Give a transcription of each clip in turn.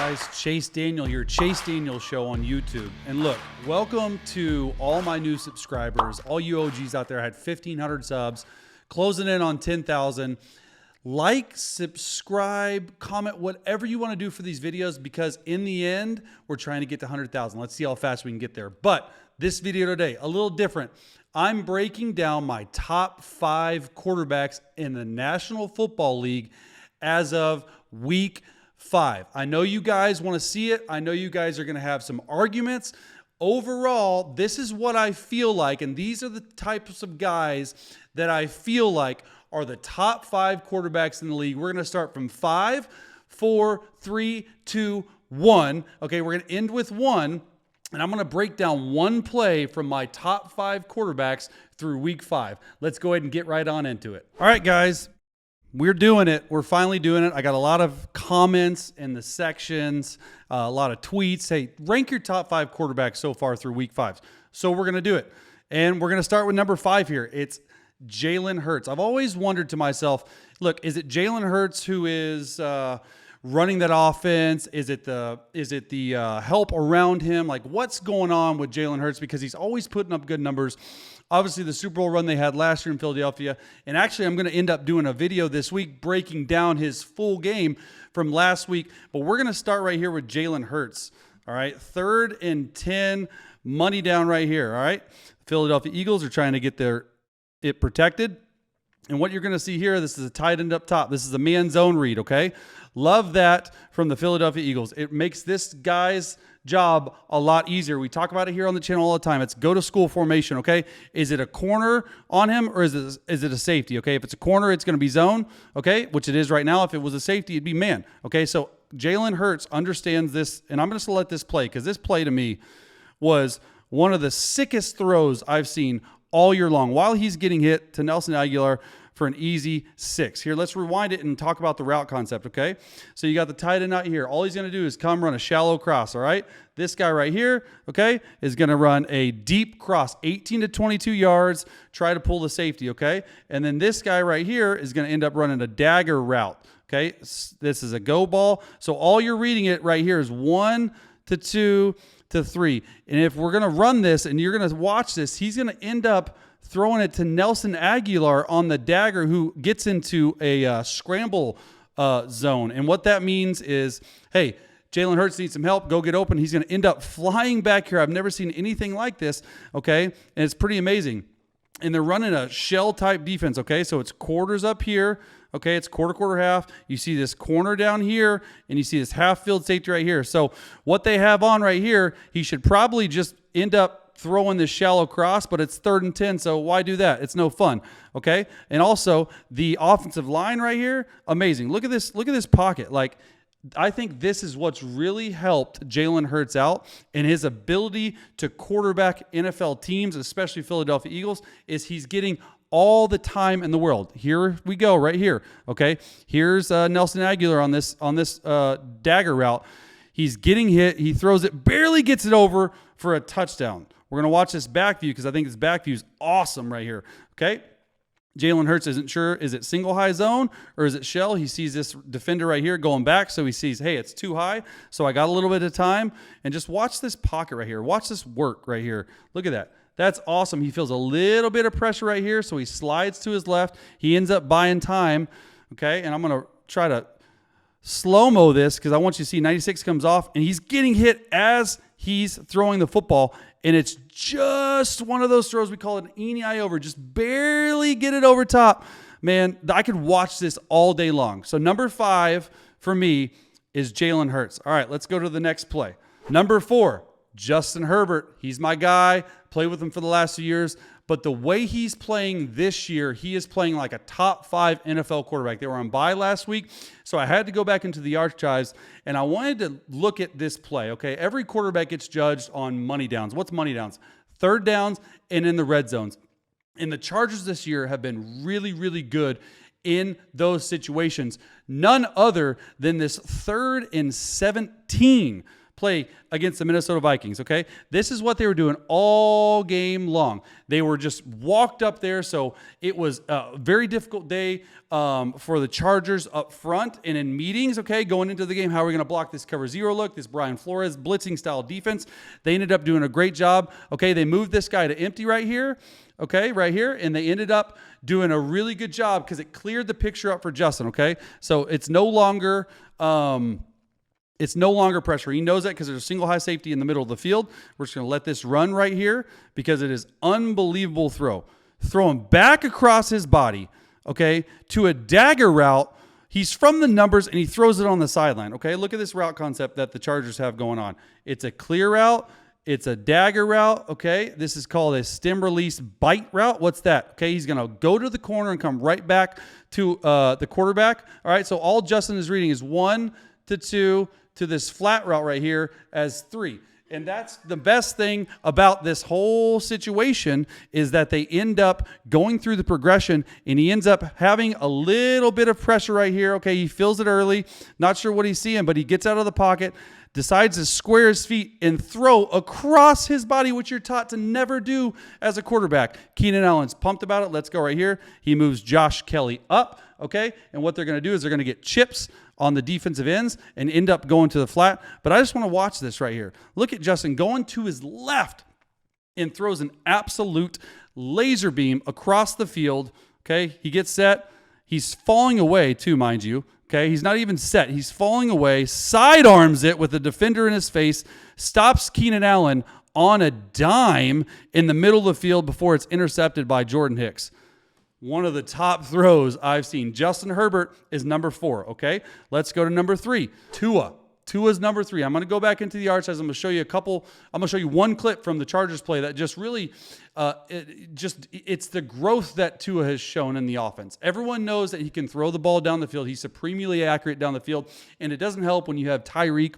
guys? Chase Daniel here, Chase Daniel Show on YouTube. And look, welcome to all my new subscribers, all you OGs out there. I had 1,500 subs, closing in on 10,000. Like, subscribe, comment, whatever you want to do for these videos, because in the end, we're trying to get to 100,000. Let's see how fast we can get there. But this video today, a little different. I'm breaking down my top 5 quarterbacks in the National Football League as of week 5. I know you guys want to see it. I know you guys are going to have some arguments. Overall, this is what I feel like, and these are the types of guys that I feel like are the top 5 quarterbacks in the league. We're going to start from 5, 4, 3, 2, 1. Okay, we're going to end with 1, and I'm going to break down one play from my top 5 quarterbacks through week 5. Let's go ahead and get right on into it. All right, guys. We're doing it. We're finally doing it. I got a lot of comments in the sections, a lot of tweets. Hey, rank your top 5 quarterbacks so far through week 5. So we're going to do it. And we're going to start with number 5 here. It's Jaylen Herz. I've always wondered to myself, look, is it Jaylen Herz who is running that offense? Is it the help around him? Like, what's going on with Jaylen Herz? Because he's always putting up good numbers. Obviously, the Super Bowl run they had last year in Philadelphia. And actually, I'm going to end up doing a video this week breaking down his full game from last week. But we're going to start right here with Jaylen Herz. All right, 3rd and 10, money down right here. All right, Philadelphia Eagles are trying to get it protected. And what you're going to see here, this is a tight end up top. This is a man zone read, okay? Love that from the Philadelphia Eagles. It makes this guy's job a lot easier. We talk about it here on the channel all the time. It's go to school formation, okay? Is it a corner on him or is it a safety, okay? If it's a corner, it's going to be zone, okay? Which it is right now. If it was a safety, it'd be man, okay? So Jaylen Herz understands this, and I'm just going to let this play because this play to me was one of the sickest throws I've seen all year long while he's getting hit to Nelson Agholor for an easy 6. Here, let's rewind it and talk about the route concept, okay? So you got the tight end out here. All he's going to do is come run a shallow cross, all right? This guy right here, okay, is going to run a deep cross, 18 to 22 yards, try to pull the safety, okay? And then this guy right here is going to end up running a dagger route, okay? This is a go ball. So all you're reading it right here is 1 to 2 to 3. And if we're going to run this and you're going to watch this, he's going to end up throwing it to Nelson Agholor on the dagger, who gets into a scramble zone. And what that means is, hey, Jaylen Herz needs some help. Go get open. He's going to end up flying back here. I've never seen anything like this, okay? And it's pretty amazing. And they're running a shell-type defense, okay? So it's quarters up here, okay? It's quarter, half. You see this corner down here, and you see this half-field safety right here. So what they have on right here, he should probably just end up throwing this shallow cross, but it's 3rd and 10, so why do that? It's no fun, okay? And also, the offensive line right here, amazing. Look at this pocket. Like, I think this is what's really helped Jaylen Herz out, and his ability to quarterback NFL teams, especially Philadelphia Eagles, is he's getting all the time in the world. Here we go, right here, okay? Here's Nelson Agholor on this dagger route. He's getting hit. He throws it, barely gets it over for a touchdown. We're going to watch this back view because I think this back view is awesome right here, okay? Jaylen Herz isn't sure, is it single high zone or is it shell? He sees this defender right here going back, so he sees, hey, it's too high, so I got a little bit of time. And just watch this pocket right here. Watch this work right here. Look at that. That's awesome. He feels a little bit of pressure right here, so he slides to his left. He ends up buying time, okay? And I'm going to try to slow-mo this because I want you to see 96 comes off, and he's getting hit as he's throwing the football, and it's just one of those throws. We call it an eeny eye over. Just barely get it over top. Man, I could watch this all day long. So number 5 for me is Jaylen Herz. All right, let's go to the next play. Number 4, Justin Herbert. He's my guy. Played with him for the last few years. But the way he's playing this year, he is playing like a top 5 NFL quarterback. They were on bye last week, so I had to go back into the archives, and I wanted to look at this play, okay? Every quarterback gets judged on money downs. What's money downs? 3rd downs and in the red zones. And the Chargers this year have been really, really good in those situations. None other than this 3rd and 17 play against the Minnesota Vikings, okay? This is what they were doing all game long. They were just walked up there, so it was a very difficult day for the Chargers up front and in meetings, okay, going into the game. How are we going to block this cover zero look, this Brian Flores blitzing style defense? They ended up doing a great job, okay? They moved this guy to empty right here, okay, right here, and they ended up doing a really good job because it cleared the picture up for Justin, okay? So it's no longer pressure. He knows that because there's a single high safety in the middle of the field. We're just going to let this run right here because it is unbelievable throw. Throw him back across his body, okay, to a dagger route. He's from the numbers, and he throws it on the sideline, okay? Look at this route concept that the Chargers have going on. It's a clear route. It's a dagger route, okay? This is called a stem release bite route. What's that? Okay, he's going to go to the corner and come right back to the quarterback. All right, so all Justin is reading is 1 to 2 to this flat route right here as 3. And that's the best thing about this whole situation is that they end up going through the progression, and he ends up having a little bit of pressure right here. Okay, he feels it early. Not sure what he's seeing, but he gets out of the pocket, decides to square his feet and throw across his body, which you're taught to never do as a quarterback. Keenan Allen's pumped about it. Let's go right here. He moves Josh Kelly up, okay? And what they're going to do is they're going to get chips on the defensive ends and end up going to the flat. But I just want to watch this right here. Look at Justin going to his left and throws an absolute laser beam across the field, okay? He gets set. He's falling away too, mind you. Okay, he's not even set. He's falling away, sidearms it with the defender in his face, stops Keenan Allen on a dime in the middle of the field before it's intercepted by Jordan Hicks. One of the top throws I've seen. Justin Herbert is number 4, okay? Let's go to number 3, Tua. Tua's number 3. I'm going to go back into the archives. I'm going to show you one clip from the Chargers play that just really, it's the growth that Tua has shown in the offense. Everyone knows that he can throw the ball down the field. He's supremely accurate down the field, and it doesn't help when you have Tyreek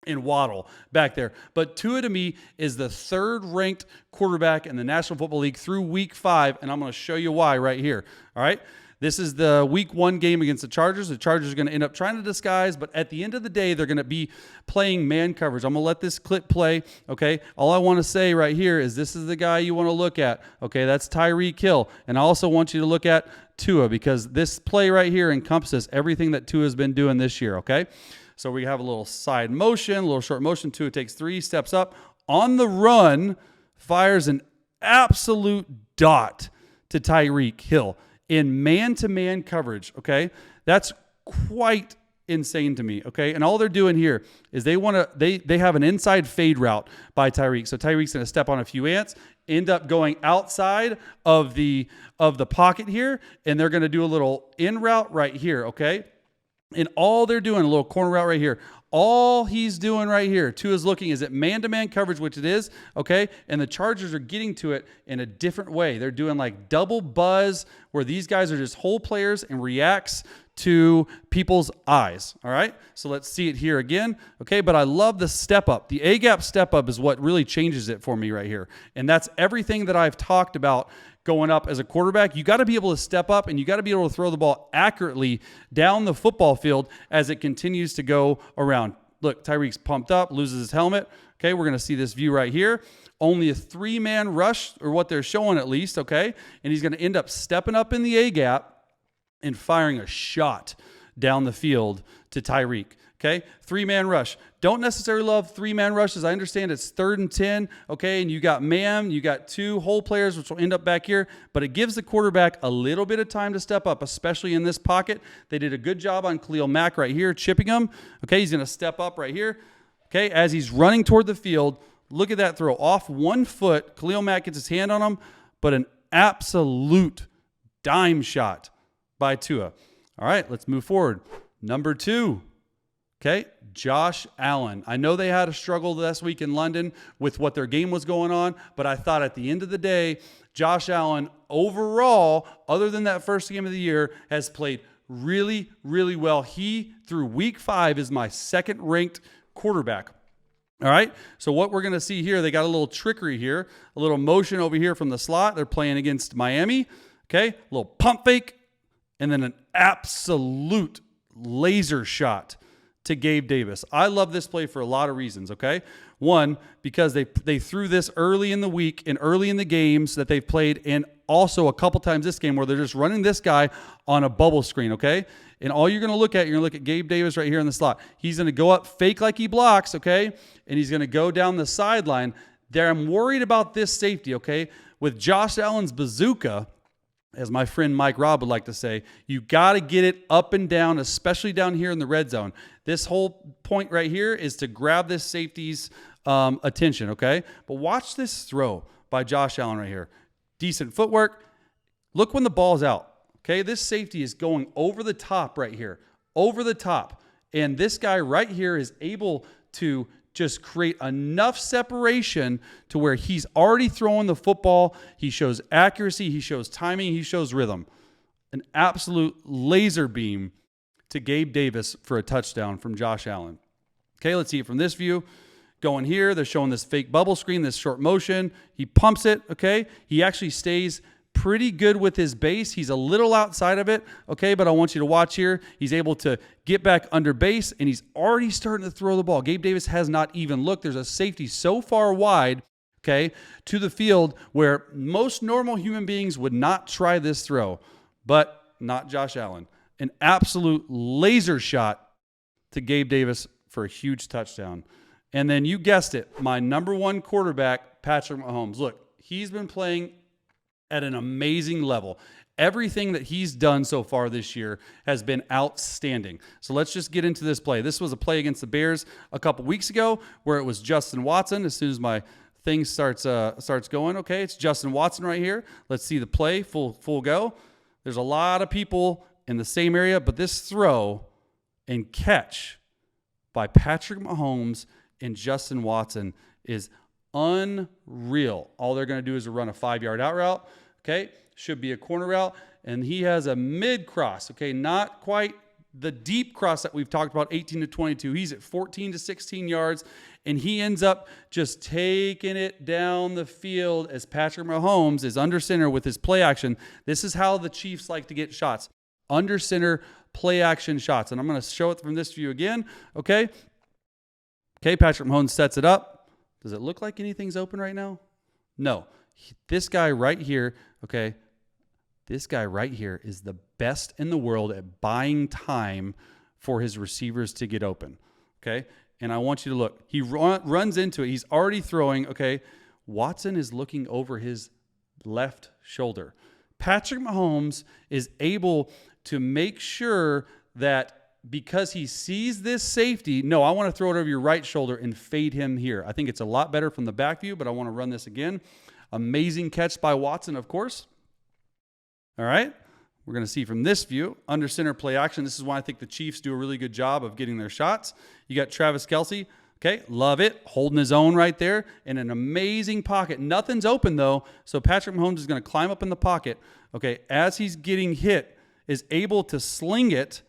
and Waddle back there. But Tua, to me, is the 3rd-ranked quarterback in the National Football League through Week 5, and I'm going to show you why right here, all right? This is the Week 1 game against the Chargers. The Chargers are going to end up trying to disguise, but at the end of the day, they're going to be playing man coverage. I'm going to let this clip play, okay? All I want to say right here is this is the guy you want to look at, okay? That's Tyreek Hill. And I also want you to look at Tua because this play right here encompasses everything that Tua has been doing this year, okay? So we have a little side motion, a little short motion. Tua takes 3 steps up. On the run, fires an absolute dot to Tyreek Hill in man-to-man coverage, okay? That's quite insane to me, okay? And all they're doing here is they have an inside fade route by Tyreek. So Tyreek's going to step on a few ants, end up going outside of the pocket here, and they're going to do a little in route right here, okay? And all they're doing, a little corner route right here, all he's doing right here, Tua's looking, is at man-to-man coverage, which it is, okay? And the Chargers are getting to it in a different way. They're doing like double buzz where these guys are just whole players and reacts to people's eyes, all right? So let's see it here again, okay? But I love the step up. The A-gap step up is what really changes it for me right here. And that's everything that I've talked about going up as a quarterback. You got to be able to step up, and you got to be able to throw the ball accurately down the football field as it continues to go around. Look, Tyreek's pumped up, loses his helmet. Okay, we're going to see this view right here. Only a 3-man rush, or what they're showing at least, okay? And he's going to end up stepping up in the A-gap and firing a shot down the field to Tyreek. Okay, 3-man rush. Don't necessarily love 3-man rushes. I understand it's 3rd and 10, okay, and you got you got 2 whole players, which will end up back here, but it gives the quarterback a little bit of time to step up, especially in this pocket. They did a good job on Khalil Mack right here, chipping him. Okay, he's going to step up right here. Okay, as he's running toward the field, look at that throw. Off 1 foot, Khalil Mack gets his hand on him, but an absolute dime shot by Tua. All right, let's move forward. Number 2. Okay, Josh Allen. I know they had a struggle this week in London with what their game was going on, but I thought at the end of the day, Josh Allen overall, other than that first game of the year, has played really, really well. He, through Week 5, is my 2nd-ranked quarterback. All right, so what we're going to see here, they got a little trickery here, a little motion over here from the slot. They're playing against Miami. Okay, a little pump fake, and then an absolute laser shot to Gabe Davis. I love this play for a lot of reasons, okay? One, because they threw this early in the week and early in the games that they've played, and also a couple times this game where they're just running this guy on a bubble screen, okay? And all you're going to look at, you're going to look at Gabe Davis right here in the slot. He's going to go up, fake like he blocks, okay? And he's going to go down the sideline. There, I'm worried about this safety, okay? With Josh Allen's bazooka, as my friend Mike Robb would like to say, you got to get it up and down, especially down here in the red zone. This whole point right here is to grab this safety's attention, okay? But watch this throw by Josh Allen right here. Decent footwork. Look when the ball's out, okay? This safety is going over the top right here, over the top. And this guy right here is able to just create enough separation to where he's already throwing the football. He shows accuracy. He shows timing. He shows rhythm. An absolute laser beam to Gabe Davis for a touchdown from Josh Allen. Okay, let's see it from this view. Going here, they're showing this fake bubble screen, this short motion. He pumps it, okay? He actually stays pretty good with his base. He's a little outside of it, okay? But I want you to watch here. He's able to get back under base, and he's already starting to throw the ball. Gabe Davis has not even looked. There's a safety so far wide, okay, to the field where most normal human beings would not try this throw, but not Josh Allen. An absolute laser shot to Gabe Davis for a huge touchdown. And then you guessed it, my number one quarterback, Patrick Mahomes. Look, he's been playing at an amazing level. Everything that he's done so far this year has been outstanding. So let's just get into this play. This was a play against the Bears a couple weeks ago where it was Justin Watson. As soon as my thing starts going, okay, it's Justin Watson right here. Let's see the play, full go. There's a lot of people in the same area, but this throw and catch by Patrick Mahomes and Justin Watson is unreal. All they're going to do is run a 5-yard out route, okay? Should be a corner route, and he has a mid-cross, okay? Not quite the deep cross that we've talked about, 18 to 22. He's at 14 to 16 yards, and he ends up just taking it down the field as Patrick Mahomes is under center with his play action. This is how the Chiefs like to get shots. Under center play action shots. And I'm going to show it from this view again, okay? Okay, Patrick Mahomes sets it up. Does it look like anything's open right now? No. This guy right here, okay, this guy right here is the best in the world at buying time for his receivers to get open, okay? And I want you to look. He runs into it. He's already throwing, okay? Watson is looking over his left shoulder. Patrick Mahomes is able to make sure that because he sees this safety, no, I want to throw it over your right shoulder and fade him here. I think it's a lot better from the back view, but I want to run this again. Amazing catch by Watson, of course. All right. We're going to see from this view, under center play action. This is why I think the Chiefs do a really good job of getting their shots. You got Travis Kelce. Okay, love it. Holding his own right there in an amazing pocket. Nothing's open, though, so Patrick Mahomes is going to climb up in the pocket. Okay, as he's getting hit, is able to sling it,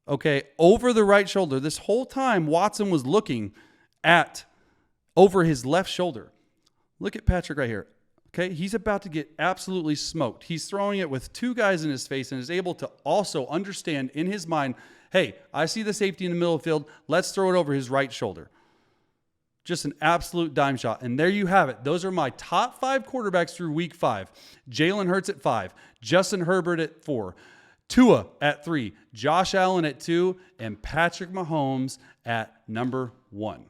okay, over the right shoulder. This whole time, Watson was looking at over his left shoulder. Look at Patrick right here. Okay, he's about to get absolutely smoked. He's throwing it with two guys in his face and is able to also understand in his mind, hey, I see the safety in the middle of the field. Let's throw it over his right shoulder. Just an absolute dime shot. And there you have it. Those are my top 5 quarterbacks through week 5. Jaylen Herz at 5. Justin Herbert at 4. Tua at 3. Josh Allen at 2. And Patrick Mahomes at number 1.